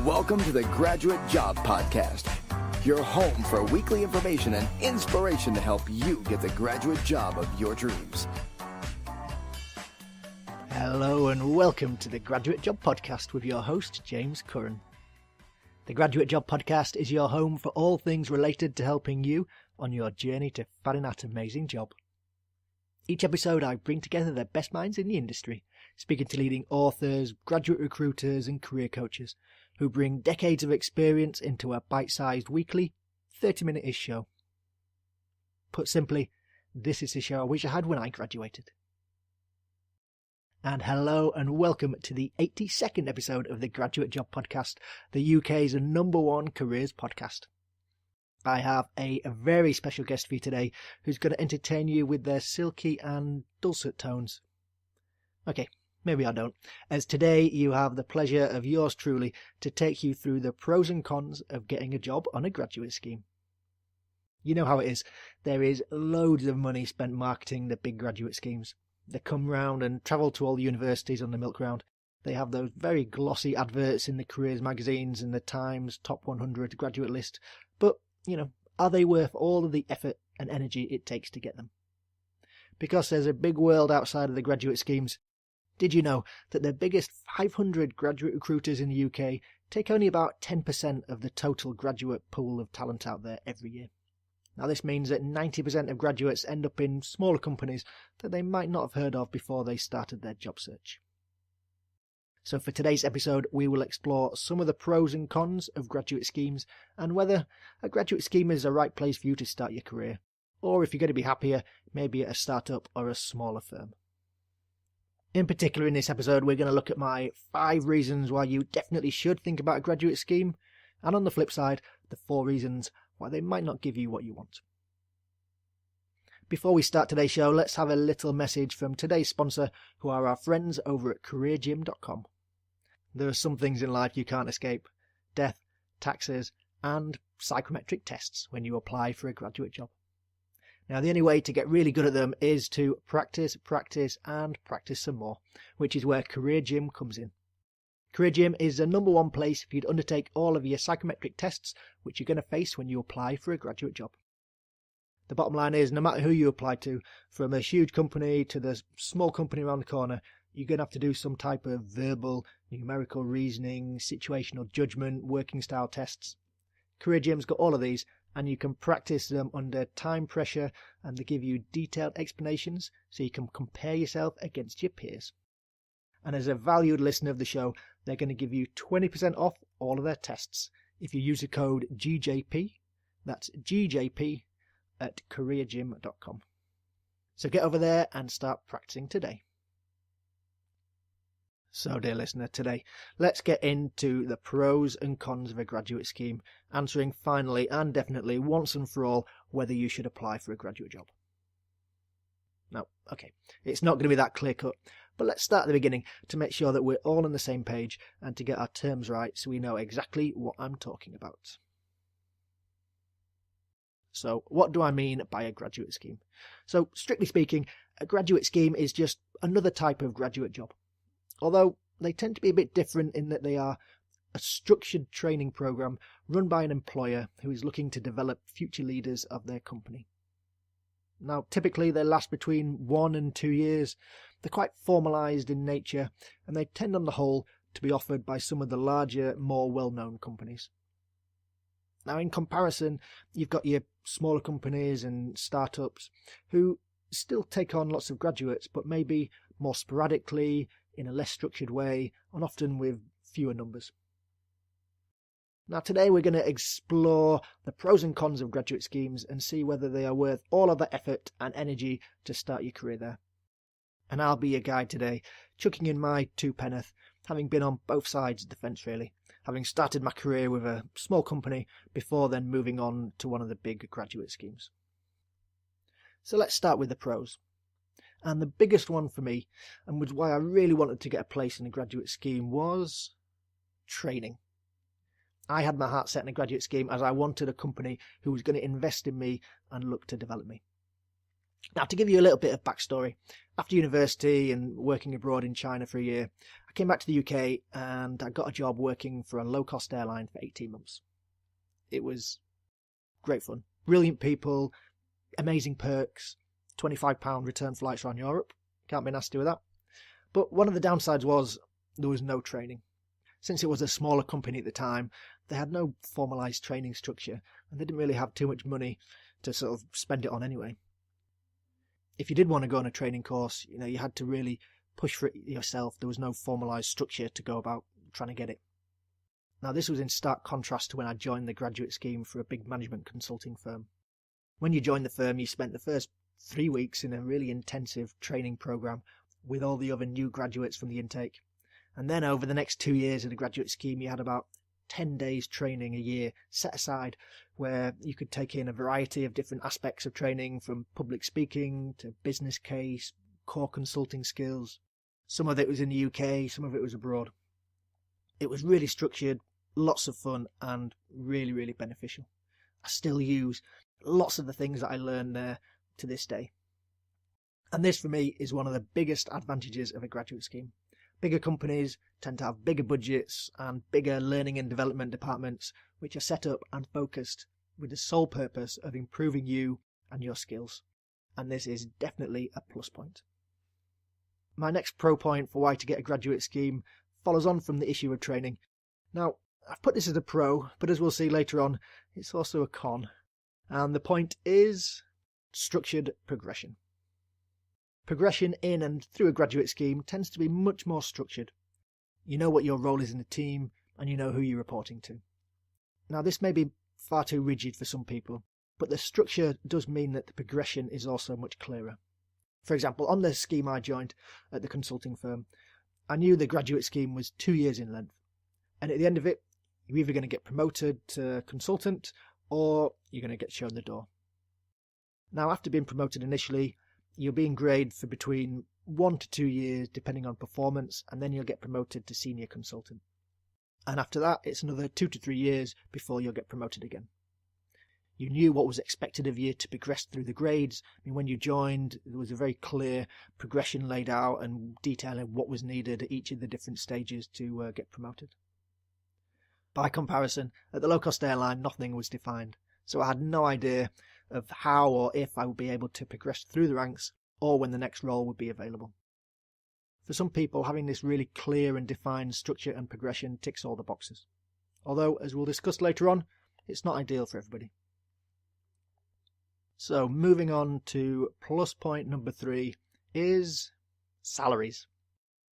Welcome to the Graduate Job Podcast, your home for weekly information and inspiration to help you get the graduate job of your dreams. Hello and welcome to the Graduate Job Podcast with your host, James Curran. The Graduate Job Podcast is your home for all things related to helping you on your journey to finding that amazing job. Each episode I bring together the best minds in the industry, speaking to leading authors, graduate recruiters and career coaches who bring decades of experience into a bite-sized weekly 30-minute-ish show. Put simply, this is the show I wish I had when I graduated. And hello and welcome to the 82nd episode of the Graduate Job Podcast, the UK's #1 careers podcast. I have a very special guest for you today who's going to entertain you with their silky and dulcet tones. Okay, maybe I don't, as today you have the pleasure of yours truly to take you through the pros and cons of getting a job on a graduate scheme. You know how it is. There is loads of money spent marketing the big graduate schemes. They come round and travel to all the universities on the milk round. They have those very glossy adverts in the careers magazines and the Times Top 100 graduate list. But, are they worth all of the effort and energy it takes to get them? Because there's a big world outside of the graduate schemes. Did you know that the biggest 500 graduate recruiters in the UK take only about 10% of the total graduate pool of talent out there every year? Now this means that 90% of graduates end up in smaller companies that they might not have heard of before they started their job search. So for today's episode, we will explore some of the pros and cons of graduate schemes and whether a graduate scheme is the right place for you to start your career, or if you're going to be happier, maybe at a startup or a smaller firm. In particular, in this episode, we're going to look at my 5 reasons why you definitely should think about a graduate scheme, and on the flip side, the 4 reasons why they might not give you what you want. Before we start today's show, let's have a little message from today's sponsor, who are our friends over at careergym.com. There are some things in life you can't escape: death, taxes, and psychometric tests when you apply for a graduate job. Now, the only way to get really good at them is to practice, and practice some more, which is where Career Gym comes in. Career Gym is the #1 place for you to undertake all of your psychometric tests which you're going to face when you apply for a graduate job. The bottom line is, no matter who you apply to, from a huge company to the small company around the corner, you're going to have to do some type of verbal, numerical reasoning, situational judgment, working style tests. Career Gym's got all of these, and you can practice them under time pressure, and they give you detailed explanations so you can compare yourself against your peers. And as a valued listener of the show, they're going to give you 20% off all of their tests if you use the code GJP. That's GJP at careergym.com. So get over there and start practicing today. So, dear listener, today, let's get into the pros and cons of a graduate scheme, answering finally and definitely once and for all whether you should apply for a graduate job. Now, okay, it's not going to be that clear-cut, but let's start at the beginning to make sure that we're all on the same page and to get our terms right so we know exactly what I'm talking about. So, what do I mean by a graduate scheme? So, strictly speaking, a graduate scheme is just another type of graduate job. Although they tend to be a bit different in that they are a structured training program run by an employer who is looking to develop future leaders of their company. Now, typically they last between 1 and 2 years. They're quite formalised in nature, and they tend on the whole to be offered by some of the larger, more well-known companies. Now, in comparison, you've got your smaller companies and startups who still take on lots of graduates, but maybe more sporadically, in a less structured way, and often with fewer numbers. Now today we're going to explore the pros and cons of graduate schemes and see whether they are worth all of the effort and energy to start your career there. And I'll be your guide today, chucking in my 2 penn'orth, having been on both sides of the fence really, having started my career with a small company before then moving on to one of the big graduate schemes. So let's start with the pros. And the biggest one for me, and was why I really wanted to get a place in a graduate scheme, was training. I had my heart set in a graduate scheme as I wanted a company who was going to invest in me and look to develop me. Now, to give you a little bit of backstory, after university and working abroad in China for a year, I came back to the UK and I got a job working for a low-cost airline for 18 months. It was great fun. Brilliant people, amazing perks, £25 return flights around Europe. Can't be nasty with that. But one of the downsides was there was no training. Since it was a smaller company at the time, they had no formalised training structure and they didn't really have too much money to sort of spend it on anyway. If you did want to go on a training course, you had to really push for it yourself. There was no formalised structure to go about trying to get it. Now, this was in stark contrast to when I joined the graduate scheme for a big management consulting firm. When you joined the firm, you spent the first 3 weeks in a really intensive training programme with all the other new graduates from the intake. And then over the next 2 years of the graduate scheme, you had about 10 days training a year set aside where you could take in a variety of different aspects of training, from public speaking to business case, core consulting skills. Some of it was in the UK, some of it was abroad. It was really structured, lots of fun, and really, really beneficial. I still use lots of the things that I learned there to this day. And this, for me, is one of the biggest advantages of a graduate scheme. Bigger companies tend to have bigger budgets and bigger learning and development departments, which are set up and focused with the sole purpose of improving you and your skills. And this is definitely a plus point. My next pro point for why to get a graduate scheme follows on from the issue of training. Now, I've put this as a pro, but as we'll see later on, it's also a con. And the point is structured progression. Progression in and through a graduate scheme tends to be much more structured. You know what your role is in the team, and you know who you're reporting to. Now, this may be far too rigid for some people, but the structure does mean that the progression is also much clearer. For example, on the scheme I joined at the consulting firm, I knew the graduate scheme was 2 years in length, and at the end of it, you're either going to get promoted to consultant or you're going to get shown the door. Now, after being promoted initially, you'll be in grade for between 1 to 2 years, depending on performance, and then you'll get promoted to senior consultant. And after that, it's another 2 to 3 years before you'll get promoted again. You knew what was expected of you to progress through the grades. I mean, when you joined, there was a very clear progression laid out and detailing what was needed at each of the different stages to get promoted. By comparison, at the low-cost airline, nothing was defined, so I had no idea of how or if I would be able to progress through the ranks or when the next role would be available. For some people, having this really clear and defined structure and progression ticks all the boxes. Although, as we'll discuss later on, it's not ideal for everybody. So, moving on to plus point number 3 is salaries.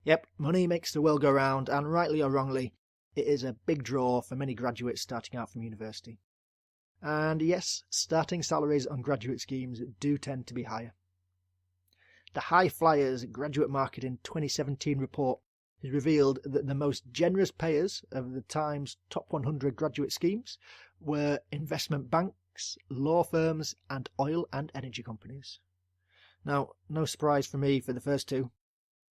Yep, money makes the world go round, and rightly or wrongly, it is a big draw for many graduates starting out from university. And yes, starting salaries on graduate schemes do tend to be higher. The High Flyers Graduate Marketing 2017 report has revealed that the most generous payers of the Times top 100 graduate schemes were investment banks, law firms, and oil and energy companies. Now, no surprise for me for the first two.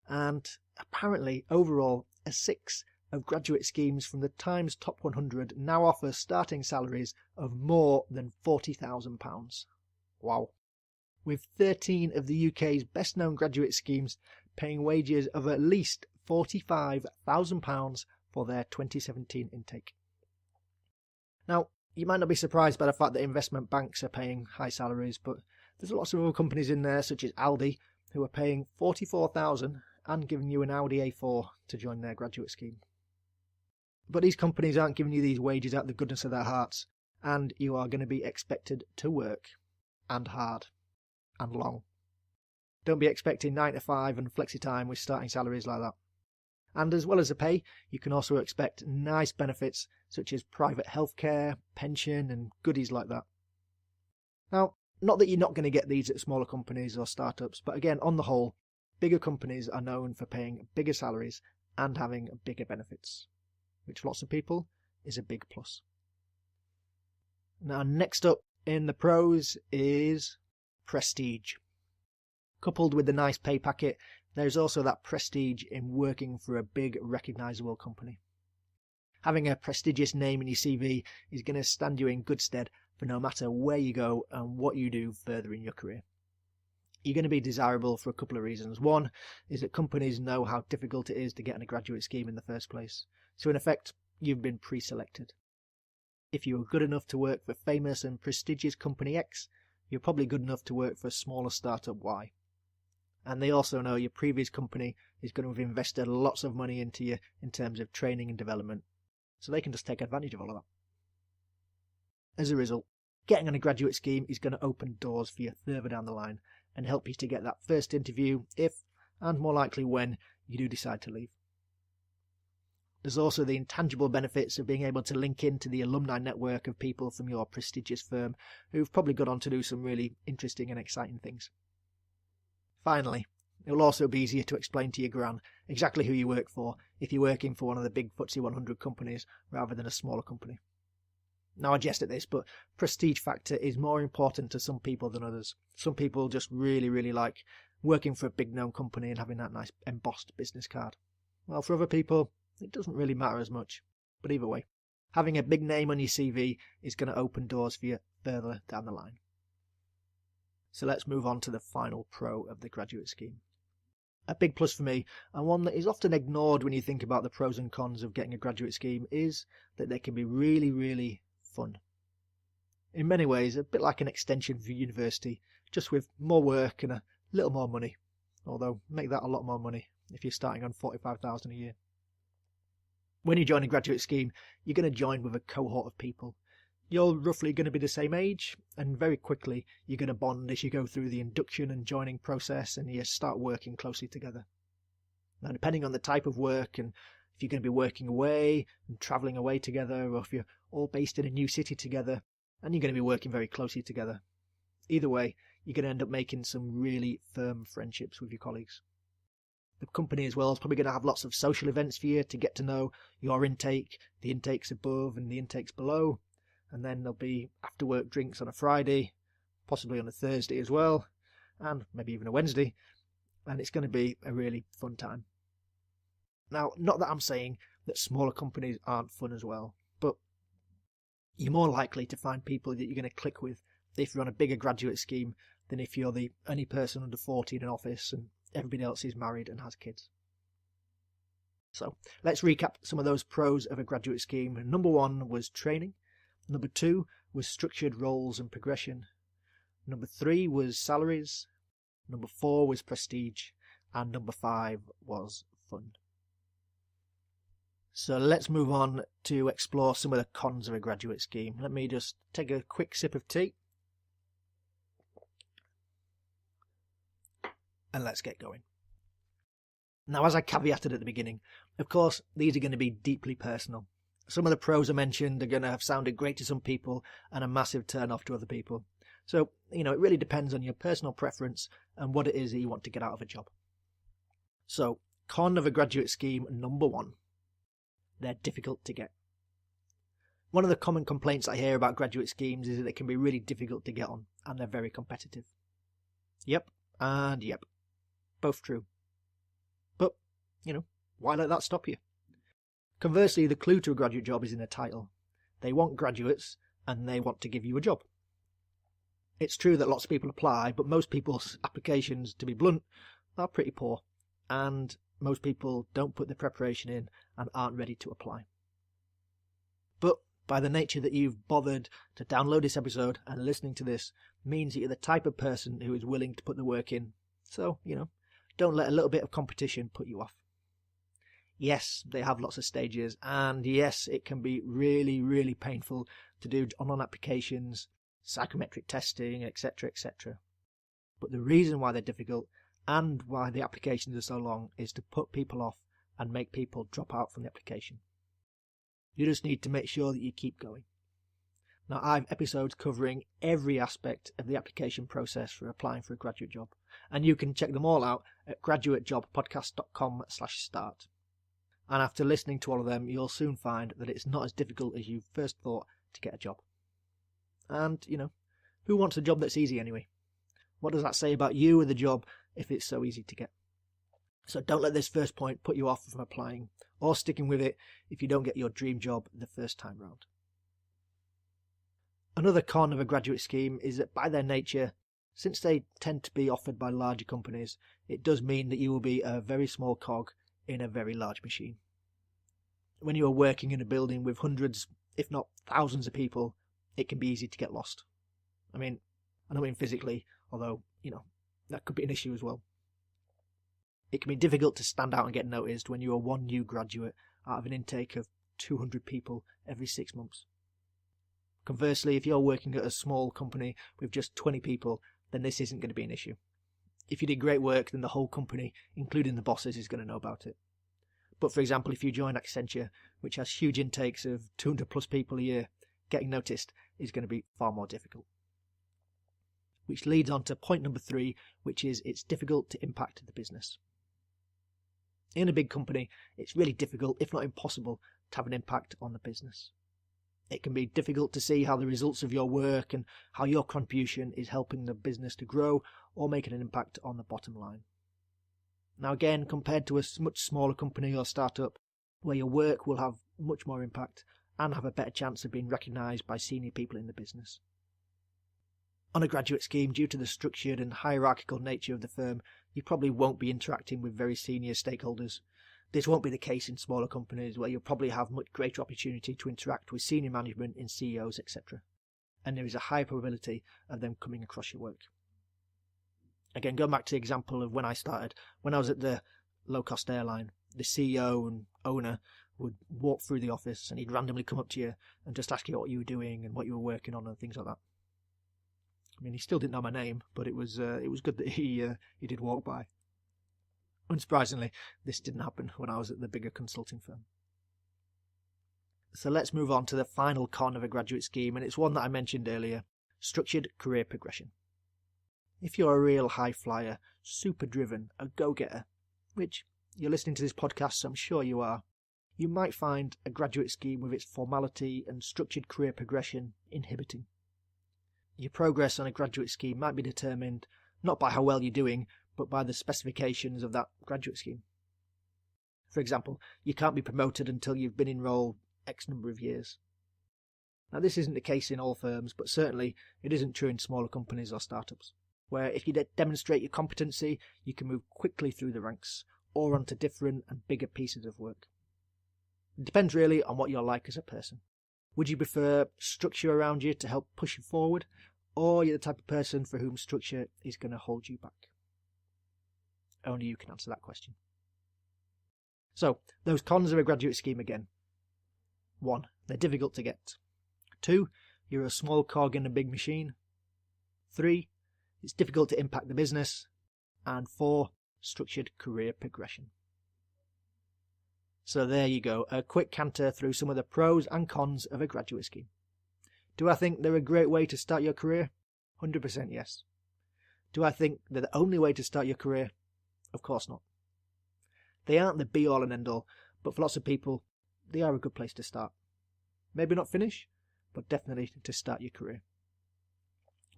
And apparently, overall, a sixth of graduate schemes from the Times Top 100 now offer starting salaries of more than £40,000. Wow. With 13 of the UK's best known graduate schemes paying wages of at least £45,000 for their 2017 intake. Now, you might not be surprised by the fact that investment banks are paying high salaries, but there's lots of other companies in there, such as Aldi, who are paying £44,000 and giving you an Audi A4 to join their graduate scheme. But these companies aren't giving you these wages out of the goodness of their hearts, and you are going to be expected to work, and hard, and long. Don't be expecting 9 to 5 and flexi time with starting salaries like that. And as well as the pay, you can also expect nice benefits such as private healthcare, pension, and goodies like that. Now, not that you're not going to get these at smaller companies or startups, but again, on the whole, bigger companies are known for paying bigger salaries and having bigger benefits, which for lots of people is a big plus. Now, next up in the pros is prestige. Coupled with the nice pay packet, there's also that prestige in working for a big, recognisable company. Having a prestigious name in your CV is going to stand you in good stead for no matter where you go and what you do further in your career. You're going to be desirable for a couple of reasons. One is that companies know how difficult it is to get on a graduate scheme in the first place. So in effect, you've been pre-selected. If you were good enough to work for famous and prestigious company X, you're probably good enough to work for smaller startup Y. And they also know your previous company is going to have invested lots of money into you in terms of training and development. So they can just take advantage of all of that. As a result, getting on a graduate scheme is going to open doors for you further down the line and help you to get that first interview if, and more likely when, you do decide to leave. There's also the intangible benefits of being able to link into the alumni network of people from your prestigious firm who've probably gone on to do some really interesting and exciting things. Finally, it will also be easier to explain to your gran exactly who you work for if you're working for one of the big FTSE 100 companies rather than a smaller company. Now, I jest at this, but prestige factor is more important to some people than others. Some people just really like working for a big known company and having that nice embossed business card. Well, for other people, it doesn't really matter as much. But either way, having a big name on your CV is going to open doors for you further down the line. So let's move on to the final pro of the graduate scheme. A big plus for me, and one that is often ignored when you think about the pros and cons of getting a graduate scheme, is that they can be really fun. In many ways, a bit like an extension for university, just with more work and a little more money. Although, make that a lot more money if you're starting on $45,000 a year. When you join a graduate scheme, you're going to join with a cohort of people. You're roughly going to be the same age, and very quickly you're going to bond as you go through the induction and joining process and you start working closely together. Now, depending on the type of work and if you're going to be working away and travelling away together, or if you're all based in a new city together and you're going to be working very closely together, either way, you're going to end up making some really firm friendships with your colleagues. The company as well is probably going to have lots of social events for you to get to know your intake, the intakes above and the intakes below. And then there'll be after work drinks on a Friday, possibly on a Thursday as well, and maybe even a Wednesday. And it's going to be a really fun time. Now, not that I'm saying that smaller companies aren't fun as well, but you're more likely to find people that you're going to click with if you're on a bigger graduate scheme than if you're the only person under 40 in an office and everybody else is married and has kids. So let's recap some of those pros of a graduate scheme. Number 1 was training. Number 2 was structured roles and progression. Number 3 was salaries. Number 4 was prestige. And number 5 was fun. So let's move on to explore some of the cons of a graduate scheme. Let me just take a quick sip of tea. And let's get going. Now, as I caveated at the beginning, of course, these are going to be deeply personal. Some of the pros I mentioned are going to have sounded great to some people and a massive turn off to other people. So, it really depends on your personal preference and what it is that you want to get out of a job. So, con of a graduate scheme number 1. They're difficult to get. One of the common complaints I hear about graduate schemes is that they can be really difficult to get on, and they're very competitive. Yep, and yep. Both true. But, why let that stop you? Conversely, the clue to a graduate job is in the title. They want graduates, and they want to give you a job. It's true that lots of people apply, but most people's applications, to be blunt, are pretty poor, and most people don't put the preparation in and aren't ready to apply. But by the nature that you've bothered to download this episode and listening to this means that you're the type of person who is willing to put the work in. So, don't let a little bit of competition put you off. Yes, they have lots of stages, and yes, it can be really painful to do online applications, psychometric testing, etc. But the reason why they're difficult and why the applications are so long is to put people off and make people drop out from the application. You just need to make sure that you keep going. Now, I have episodes covering every aspect of the application process for applying for a graduate job, and you can check them all out at graduatejobpodcast.com/start. And after listening to all of them, you'll soon find that it's not as difficult as you first thought to get a job. And, who wants a job that's easy anyway? What does that say about you and the job if it's so easy to get? So don't let this first point put you off from applying or sticking with it if you don't get your dream job the first time round. Another con of a graduate scheme is that by their nature, Since they tend to be offered by larger companies, it does mean that you will be a very small cog in a very large machine. When you are working in a building with hundreds, if not thousands of people, it can be easy to get lost. I don't mean physically, although, that could be an issue as well. It can be difficult to stand out and get noticed when you are one new graduate out of an intake of 200 people every 6 months. Conversely, if you're working at a small company with just 20 people, then this isn't going to be an issue. If you did great work, then the whole company, including the bosses, is going to know about it. But for example, if you join Accenture, which has huge intakes of 200 plus people a year, getting noticed is going to be far more difficult. Which leads on to point number 3, which is it's difficult to impact the business. In a big company, it's really difficult, if not impossible, to have an impact on the business. It can be difficult to see how the results of your work and how your contribution is helping the business to grow or making an impact on the bottom line. Now again, compared to a much smaller company or startup, where your work will have much more impact and have a better chance of being recognised by senior people in the business. On a graduate scheme, due to the structured and hierarchical nature of the firm, you probably won't be interacting with very senior stakeholders. This won't be the case in smaller companies, where you'll probably have much greater opportunity to interact with senior management in CEOs, etc. And there is a high probability of them coming across your work. Again, going back to the example of when I started, when I was at the low-cost airline, the CEO and owner would walk through the office and he'd randomly come up to you and just ask you what you were doing and what you were working on and things like that. He still didn't know my name, but it was good that he did walk by. Unsurprisingly, this didn't happen when I was at the bigger consulting firm. So let's move on to the final con of a graduate scheme, and it's one that I mentioned earlier: structured career progression. If you're a real high flyer, super driven, a go-getter, which you're listening to this podcast, so I'm sure you are, you might find a graduate scheme with its formality and structured career progression inhibiting. Your progress on a graduate scheme might be determined not by how well you're doing, but by the specifications of that graduate scheme. For example, you can't be promoted until you've been enrolled X number of years. Now, this isn't the case in all firms, but certainly it isn't true in smaller companies or startups, where if you demonstrate your competency, you can move quickly through the ranks or onto different and bigger pieces of work. It depends really on what you're like as a person. Would you prefer structure around you to help push you forward, or you're the type of person for whom structure is going to hold you back? Only you can answer that question. So, those cons of a graduate scheme again. 1. They're difficult to get. 2. You're a small cog in a big machine. 3. It's difficult to impact the business. And 4. Structured career progression. So there you go, a quick canter through some of the pros and cons of a graduate scheme. Do I think they're a great way to start your career? 100% yes. Do I think they're the only way to start your career? Of course not. They aren't the be-all and end-all, but for lots of people, they are a good place to start. Maybe not finish, but definitely to start your career.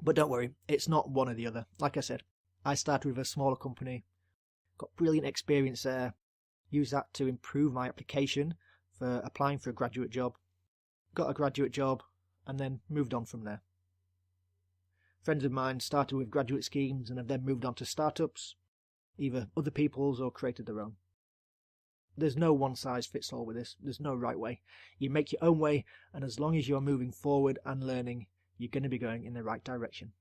But don't worry, it's not one or the other. Like I said, I started with a smaller company, got brilliant experience there, used that to improve my application for applying for a graduate job, got a graduate job, and then moved on from there. Friends of mine started with graduate schemes and have then moved on to startups, either other people's or created their own. There's no one-size-fits-all with this. There's no right way. You make your own way, and as long as you're moving forward and learning, you're going to be going in the right direction.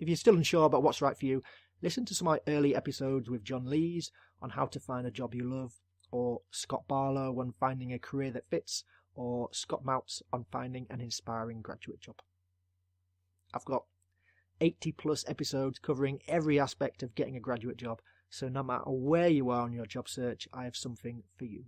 If you're still unsure about what's right for you, listen to some of my early episodes with John Lees on how to find a job you love, or Scott Barlow on finding a career that fits, or Scott Mouts on finding an inspiring graduate job. I've got 80 plus episodes covering every aspect of getting a graduate job, so no matter where you are on your job search, I have something for you.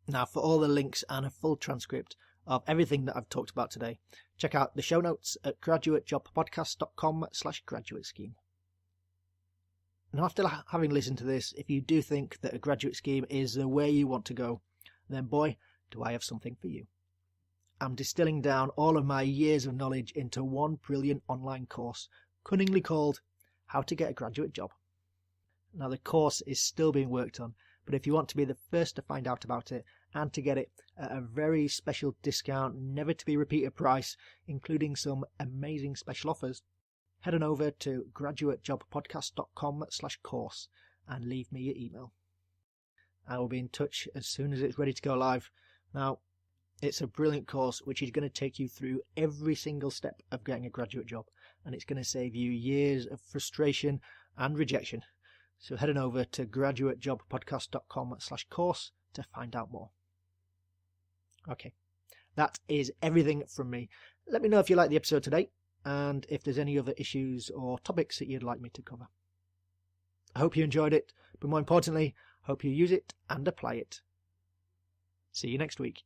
Now, for all the links and a full transcript of everything that I've talked about today, check out the show notes at graduatejobpodcast.com/graduate scheme. Now, after having listened to this, if you do think that a graduate scheme is the way you want to go, then boy, do I have something for you. I'm distilling down all of my years of knowledge into one brilliant online course, cunningly called How to Get a Graduate Job. Now, the course is still being worked on, But if you want to be the first to find out about it and to get it at a very special discount, never to be repeated price, including some amazing special offers, head on over to graduatejobpodcast.com/course and leave me your email. I will be in touch as soon as it's ready to go live. Now, it's a brilliant course which is going to take you through every single step of getting a graduate job, and it's going to save you years of frustration and rejection. So head on over to graduatejobpodcast.com/course to find out more. Okay, that is everything from me. Let me know if you liked the episode today and if there's any other issues or topics that you'd like me to cover. I hope you enjoyed it, but more importantly, hope you use it and apply it. See you next week.